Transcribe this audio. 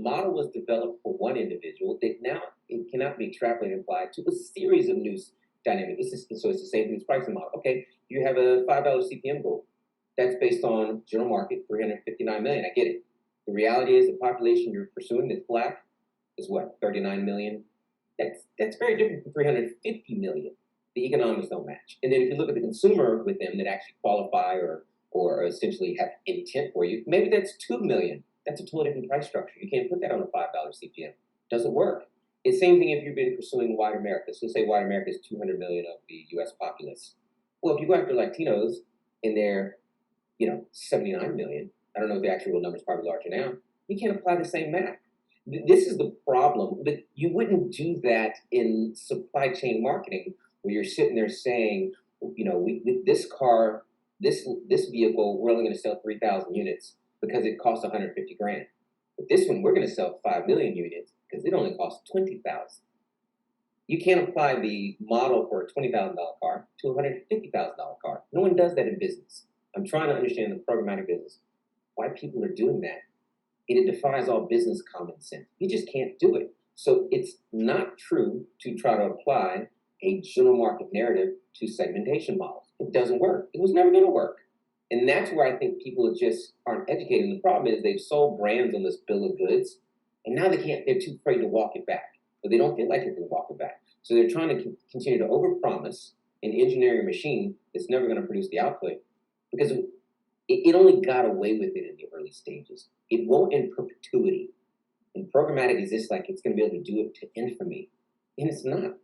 model was developed for one individual that now it cannot be extrapolated and applied to a series of new dynamics. So it's the same thing as pricing model. Okay, you have a $5 CPM goal. That's based on general market, 359 million. I get it. The reality is the population you're pursuing that's black is what, 39 million? That's very different from 350 million. The economics don't match. And then if you look at the consumer with them that actually qualify or essentially have intent for you, maybe that's 2 million. That's a totally different price structure. You can't put that on a $5 CPM. Doesn't work. It's the same thing if you've been pursuing white America. So say white America is 200 million of the US populace. Well, if you go after Latinos and they're, 79 million, I don't know if the actual number is probably larger now, you can't apply the same math. This is the problem, but you wouldn't do that in supply chain marketing where you're sitting there saying, this car, this vehicle, we're only going to sell 3,000 units because it costs 150 grand. But this one, we're going to sell 5 million units because it only costs 20,000. You can't apply the model for a $20,000 car to a $150,000 car. No one does that in business. I'm trying to understand the programmatic business, why people are doing that. And it defies all business common sense. You just can't do it. So it's not true to try to apply a general market narrative to segmentation models. It doesn't work. It was never going to work. And that's where I think people just aren't educated. And the problem is they've sold brands on this bill of goods, and now they're too afraid to walk it back. But they don't feel like they can walk it back. So they're trying to continue to overpromise and engineer a machine that's never going to produce the output because it only got away with it in the early stages. It won't in perpetuity. And programmatic is just like it's going to be able to do it to infamy. And it's not.